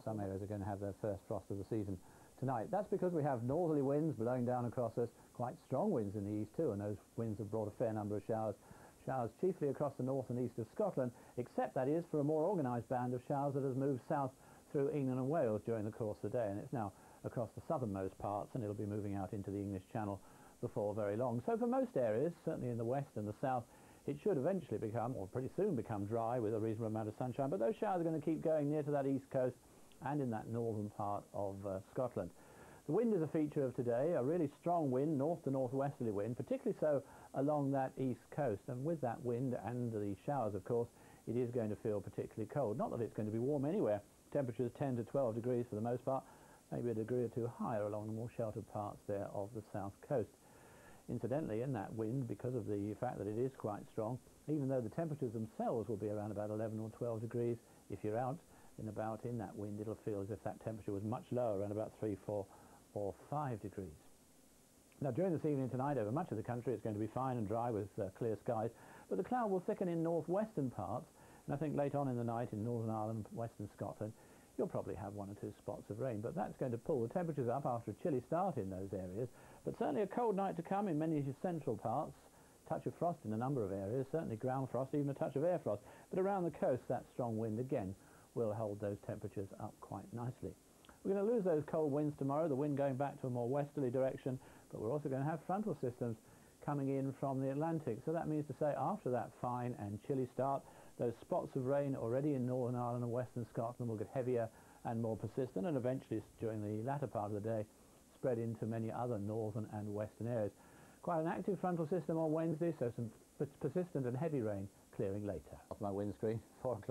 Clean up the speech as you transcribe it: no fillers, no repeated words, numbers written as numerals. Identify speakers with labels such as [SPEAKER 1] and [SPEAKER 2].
[SPEAKER 1] Some areas are going to have their first frost of the season tonight. That's because we have northerly winds blowing down across us, quite strong winds in the east too, and those winds have brought a fair number of showers. Showers chiefly across the north and east of Scotland, except that is for a more organised band of showers that has moved south through England and Wales during the course of the day, and it's now across the southernmost parts, and it'll be moving out into the English Channel before very long. So for most areas, certainly in the west and the south, it should eventually become, or pretty soon become, dry with a reasonable amount of sunshine, but those showers are going to keep going near to that east coast and in that northern part of Scotland. The wind is a feature of today, a really strong wind, north to northwesterly wind, particularly so along that east coast, and with that wind and the showers, of course, it is going to feel particularly cold. Not that it's going to be warm anywhere. Temperatures 10 to 12 degrees for the most part, maybe a degree or two higher along the more sheltered parts there of the south coast. Incidentally, in that wind, because of the fact that it is quite strong, even though the temperatures themselves will be around about 11 or 12 degrees, if you're out and about in that wind, it'll feel as if that temperature was much lower, around about 3, 4 or 5 degrees. Now, during this evening tonight, over much of the country, it's going to be fine and dry with clear skies, but the cloud will thicken in northwestern parts, and I think late on in the night in Northern Ireland, western Scotland, you'll probably have 1 or 2 spots of rain, but that's going to pull the temperatures up after a chilly start in those areas. But certainly a cold night to come in many central parts, touch of frost in a number of areas, certainly ground frost, even a touch of air frost. But around the coast, that strong wind again will hold those temperatures up quite nicely. We're going to lose those cold winds tomorrow, the wind going back to a more westerly direction, but we're also going to have frontal systems coming in from the Atlantic. So that means to say, after that fine and chilly start, those spots of rain already in Northern Ireland and western Scotland will get heavier and more persistent, and eventually during the latter part of the day spread into many other northern and western areas. Quite an active frontal system on Wednesday, so some persistent and heavy rain clearing later. Off my windscreen, 4 o'clock.